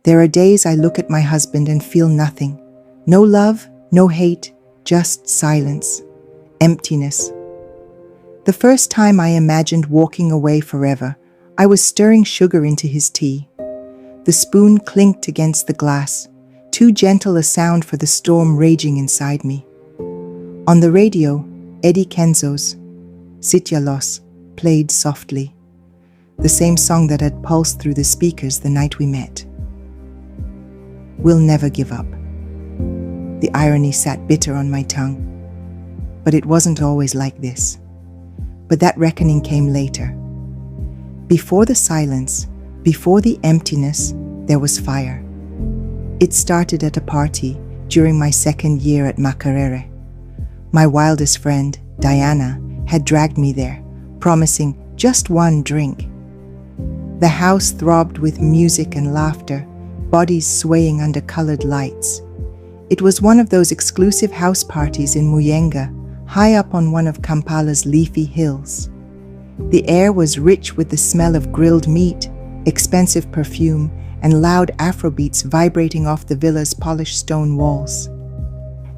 There are days I look at my husband and feel nothing. No love, no hate, just silence, emptiness. The first time I imagined walking away forever, I was stirring sugar into his tea. The spoon clinked against the glass, too gentle a sound for the storm raging inside me. On the radio, Eddie Kenzo's Sityalos played softly, the same song that had pulsed through the speakers the night we met. We'll never give up. The irony sat bitter on my tongue, but it wasn't always like this. But that reckoning came later. Before the silence, before the emptiness, there was fire. It started at a party during my second year at Makerere. My wildest friend, Diana, had dragged me there, promising just one drink. The house throbbed with music and laughter, bodies swaying under colored lights. It was one of those exclusive house parties in Muyenga, high up on one of Kampala's leafy hills. The air was rich with the smell of grilled meat, expensive perfume, and loud Afrobeats vibrating off the villa's polished stone walls.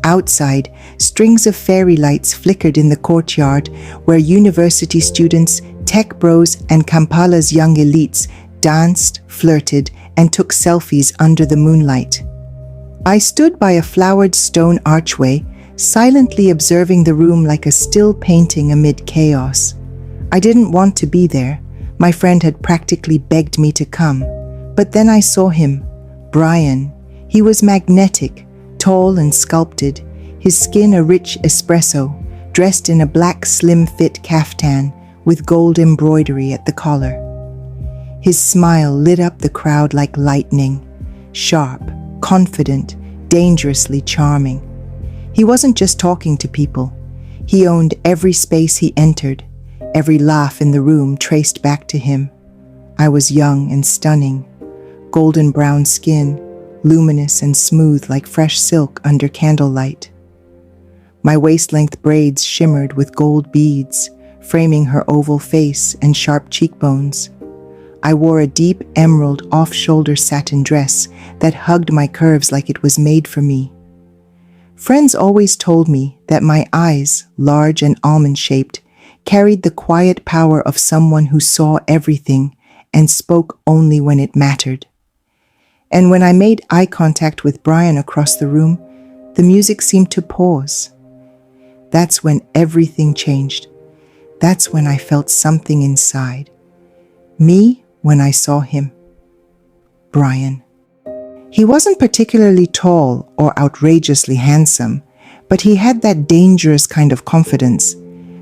Outside, strings of fairy lights flickered in the courtyard where university students, tech bros, and Kampala's young elites danced, flirted, and took selfies under the moonlight. I stood by a flowered stone archway, silently observing the room like a still painting amid chaos. I didn't want to be there. My friend had practically begged me to come. But then I saw him, Brian. He was magnetic, tall and sculpted, his skin a rich espresso, dressed in a black slim-fit caftan with gold embroidery at the collar. His smile lit up the crowd like lightning, sharp, confident, dangerously charming. He wasn't just talking to people. He owned every space he entered, every laugh in the room traced back to him. I was young and stunning, golden brown skin, luminous and smooth like fresh silk under candlelight. My waist-length braids shimmered with gold beads, framing her oval face and sharp cheekbones. I wore a deep emerald off-shoulder satin dress that hugged my curves like it was made for me. Friends always told me that my eyes, large and almond-shaped, carried the quiet power of someone who saw everything and spoke only when it mattered. And when I made eye contact with Brian across the room, the music seemed to pause. That's when everything changed. That's when I felt something inside. Me when I saw him. Brian. He wasn't particularly tall or outrageously handsome, but he had that dangerous kind of confidence,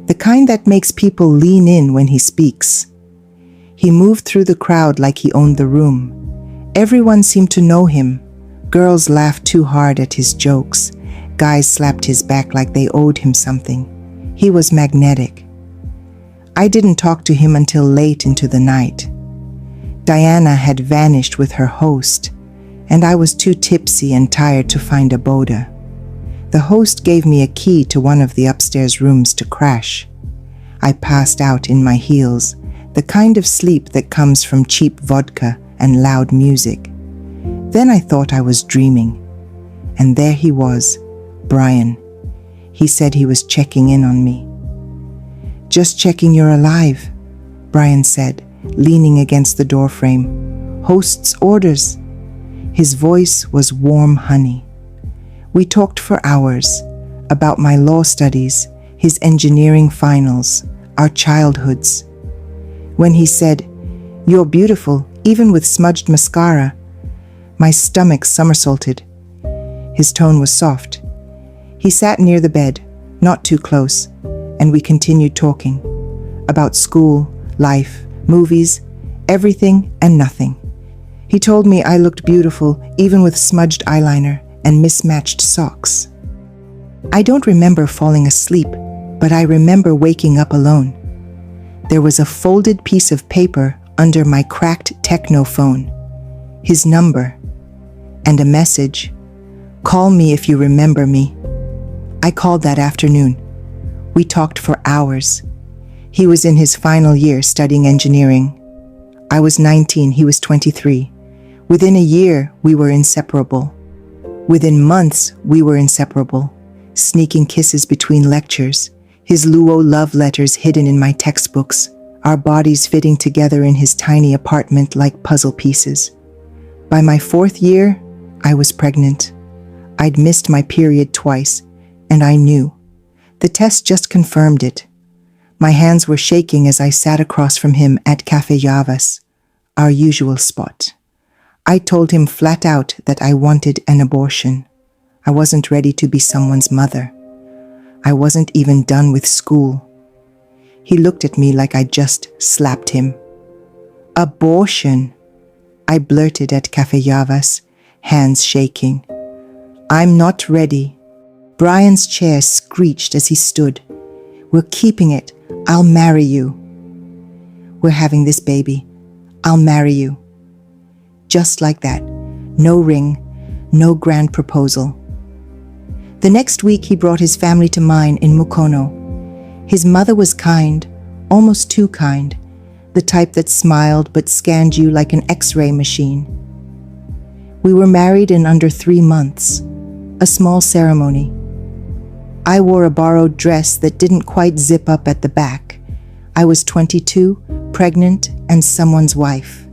the kind that makes people lean in when he speaks. He moved through the crowd like he owned the room. Everyone seemed to know him. Girls laughed too hard at his jokes. Guys slapped his back like they owed him something. He was magnetic. I didn't talk to him until late into the night. Diana had vanished with her host, and I was too tipsy and tired to find a boda. The host gave me a key to one of the upstairs rooms to crash. I passed out in my heels, the kind of sleep that comes from cheap vodka and loud music. Then I thought I was dreaming. And there he was, Brian. He said he was checking in on me. "Just checking you're alive," Brian said, leaning against the doorframe. "Host's orders." His voice was warm honey. We talked for hours about my law studies, his engineering finals, our childhoods. When he said, "You're beautiful, even with smudged mascara," my stomach somersaulted. His tone was soft. He sat near the bed, not too close, and we continued talking about school, life, movies, everything and nothing. He told me I looked beautiful even with smudged eyeliner and mismatched socks. I don't remember falling asleep, but I remember waking up alone. There was a folded piece of paper under my cracked techno phone, his number, and a message, "Call me if you remember me." I called that afternoon. We talked for hours. He was in his final year studying engineering. I was 19, he was 23. Within a year, we were inseparable. Within months, we were inseparable. Sneaking kisses between lectures, his Luo love letters hidden in my textbooks, our bodies fitting together in his tiny apartment like puzzle pieces. By my 4th year, I was pregnant. I'd missed my period twice, and I knew. The test just confirmed it. My hands were shaking as I sat across from him at Café Javas, our usual spot. I told him flat out that I wanted an abortion. I wasn't ready to be someone's mother. I wasn't even done with school. He looked at me like I just slapped him. Abortion, I blurted at Café Javas, hands shaking. I'm not ready. Brian's chair screeched as he stood. We're keeping it. I'll marry you. We're having this baby. I'll marry you. Just like that. No ring, no grand proposal. The next week he brought his family to mine in Mukono. His mother was kind, almost too kind, the type that smiled but scanned you like an X-ray machine. We were married in under 3 months, a small ceremony. I wore a borrowed dress that didn't quite zip up at the back. I was 22, pregnant, and someone's wife.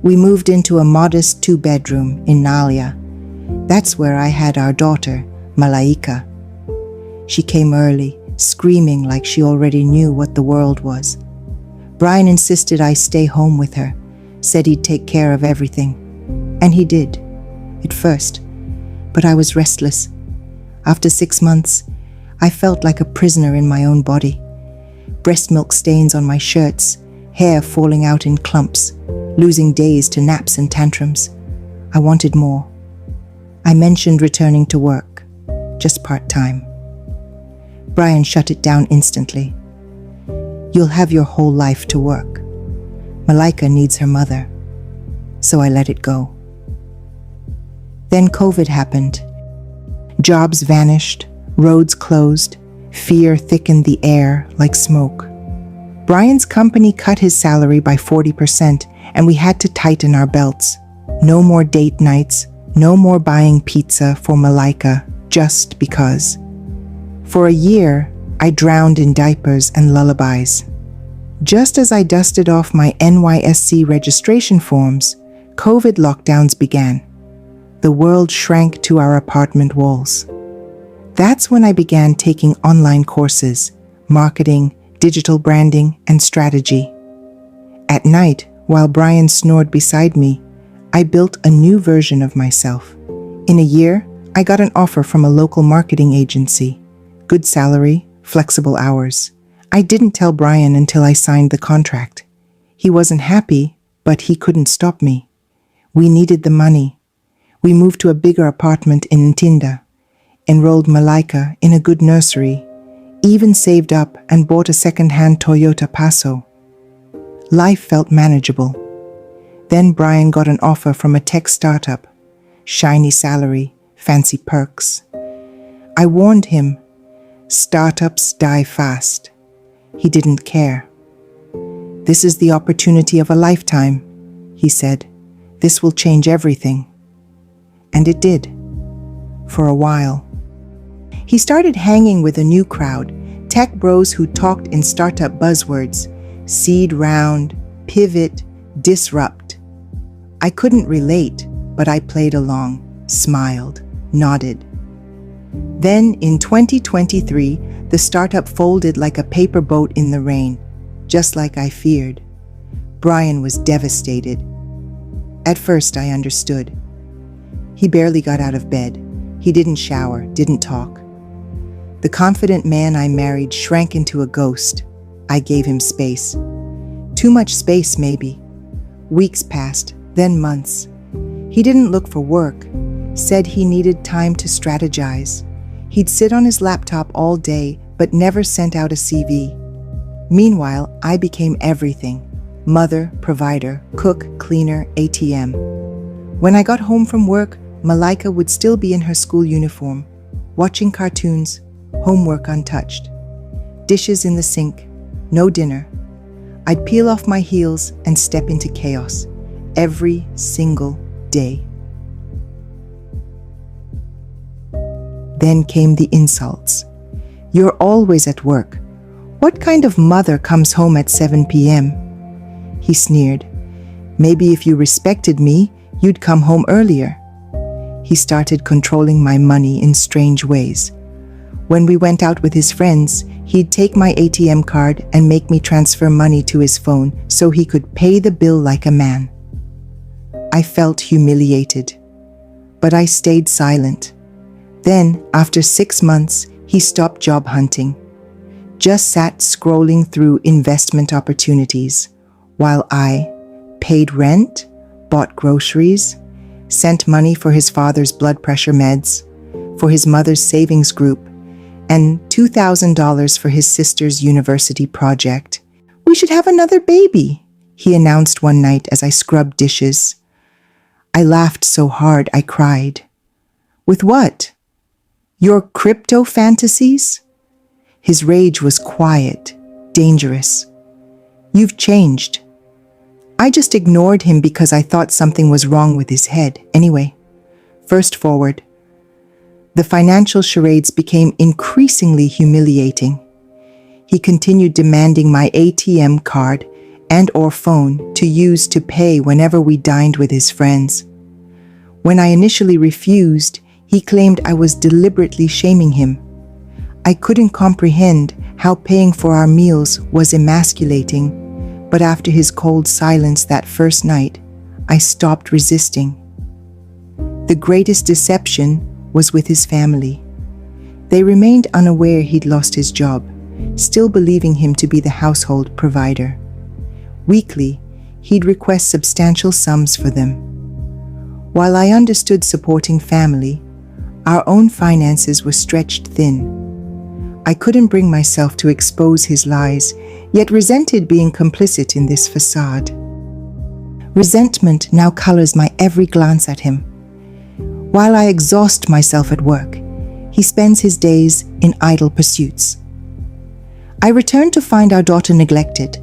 We moved into a modest 2-bedroom in Nalia. That's where I had our daughter, Malaika. She came early, screaming like she already knew what the world was. Brian insisted I stay home with her, said he'd take care of everything. And he did, at first. But I was restless. After 6 months, I felt like a prisoner in my own body. Breast milk stains on my shirts, hair falling out in clumps, losing days to naps and tantrums. I wanted more. I mentioned returning to work, just part-time. Brian shut it down instantly. You'll have your whole life to work. Malaika needs her mother. So I let it go. Then COVID happened. Jobs vanished, roads closed, fear thickened the air like smoke. Brian's company cut his salary by 40%, and we had to tighten our belts. No more date nights, no more buying pizza for Malaika just because. For a year, I drowned in diapers and lullabies. Just as I dusted off my NYSC registration forms, COVID lockdowns began. The world shrank to our apartment walls. That's when I began taking online courses, marketing, digital branding, and strategy. At night, while Brian snored beside me, I built a new version of myself. In a year, I got an offer from a local marketing agency. Good salary, flexible hours. I didn't tell Brian until I signed the contract. He wasn't happy, but he couldn't stop me. We needed the money. We moved to a bigger apartment in Ntinda, enrolled Malaika in a good nursery, even saved up and bought a second-hand Toyota Passo. Life felt manageable. Then Brian got an offer from a tech startup. Shiny salary, fancy perks. I warned him, startups die fast. He didn't care. This is the opportunity of a lifetime, he said. This will change everything. And it did. For a while. He started hanging with a new crowd, tech bros who talked in startup buzzwords, seed round, pivot, disrupt. I couldn't relate, but I played along, smiled, nodded. Then in 2023, the startup folded like a paper boat in the rain, just like I feared. Brian was devastated. At first, I understood. He barely got out of bed. He didn't shower, didn't talk. The confident man I married shrank into a ghost. I gave him space. Too much space, maybe. Weeks passed, then months. He didn't look for work, said he needed time to strategize. He'd sit on his laptop all day, but never sent out a CV. Meanwhile, I became everything. Mother, provider, cook, cleaner, ATM. When I got home from work, Malaika would still be in her school uniform, watching cartoons, homework untouched. Dishes in the sink, no dinner. I'd peel off my heels and step into chaos, every single day. Then came the insults. You're always at work. What kind of mother comes home at 7 p.m.? He sneered. Maybe if you respected me, you'd come home earlier. He started controlling my money in strange ways. When we went out with his friends, he'd take my ATM card and make me transfer money to his phone so he could pay the bill like a man. I felt humiliated, but I stayed silent. Then, after 6 months, he stopped job hunting. Just sat scrolling through investment opportunities, while I paid rent, bought groceries, sent money for his father's blood pressure meds, for his mother's savings group, and $2,000 for his sister's university project. We should have another baby, he announced one night as I scrubbed dishes. I laughed so hard I cried. With what? Your crypto fantasies? His rage was quiet, dangerous. You've changed. I just ignored him because I thought something was wrong with his head. Anyway, first forward. The financial charades became increasingly humiliating. He continued demanding my ATM card and/or phone to use to pay whenever we dined with his friends. When I initially refused, he claimed I was deliberately shaming him. I couldn't comprehend how paying for our meals was emasculating, but after his cold silence that first night, I stopped resisting. The greatest deception was with his family. They remained unaware he'd lost his job, still believing him to be the household provider. Weekly, he'd request substantial sums for them. While I understood supporting family, our own finances were stretched thin. I couldn't bring myself to expose his lies, yet resented being complicit in this facade. Resentment now colors my every glance at him. While I exhaust myself at work, he spends his days in idle pursuits. I return to find our daughter neglected,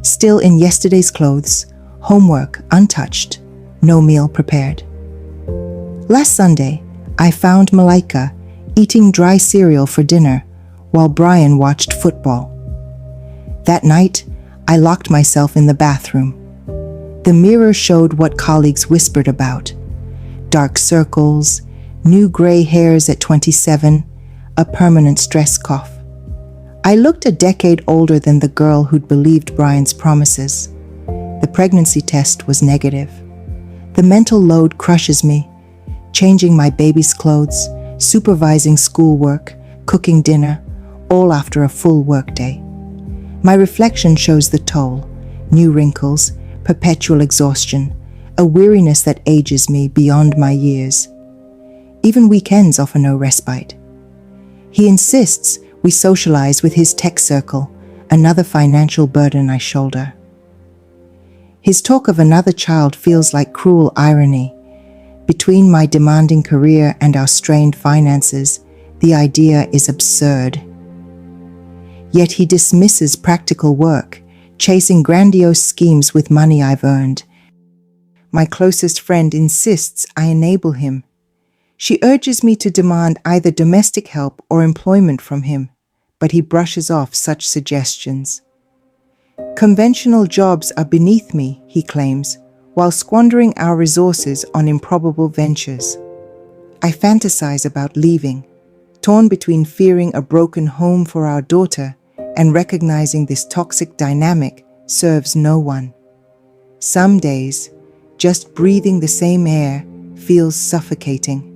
still in yesterday's clothes, homework untouched, no meal prepared. Last Sunday, I found Malaika eating dry cereal for dinner while Brian watched football. That night, I locked myself in the bathroom. The mirror showed what colleagues whispered about: dark circles, new gray hairs at 27, a permanent stress cough. I looked a decade older than the girl who'd believed Brian's promises. The pregnancy test was negative. The mental load crushes me, changing my baby's clothes, supervising schoolwork, cooking dinner, all after a full workday. My reflection shows the toll: new wrinkles, perpetual exhaustion, a weariness that ages me beyond my years. Even weekends offer no respite. He insists we socialize with his tech circle, another financial burden I shoulder. His talk of another child feels like cruel irony. Between my demanding career and our strained finances, the idea is absurd. Yet he dismisses practical work, chasing grandiose schemes with money I've earned. My closest friend insists I enable him. She urges me to demand either domestic help or employment from him, but he brushes off such suggestions. Conventional jobs are beneath me, he claims, while squandering our resources on improbable ventures. I fantasize about leaving, torn between fearing a broken home for our daughter and recognizing this toxic dynamic serves no one. Some days, just breathing the same air feels suffocating.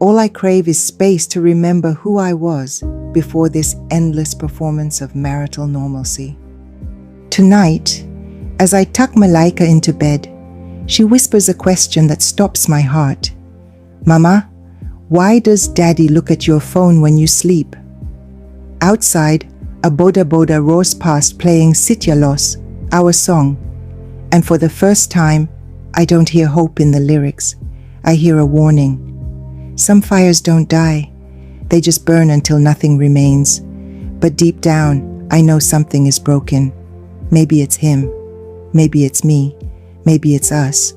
All I crave is space to remember who I was before this endless performance of marital normalcy. Tonight, as I tuck Malaika into bed, she whispers a question that stops my heart. Mama, why does Daddy look at your phone when you sleep? Outside, a Boda Boda roars past playing Sityalos, our song, and for the first time, I don't hear hope in the lyrics. I hear a warning. Some fires don't die. They just burn until nothing remains. But deep down, I know something is broken. Maybe it's him. Maybe it's me. Maybe it's us.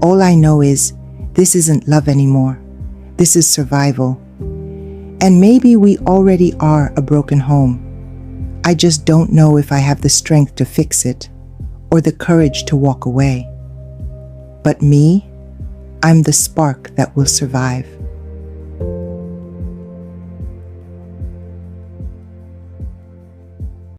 All I know is this isn't love anymore. This is survival. And maybe we already are a broken home. I just don't know if I have the strength to fix it or the courage to walk away. But me, I'm the spark that will survive.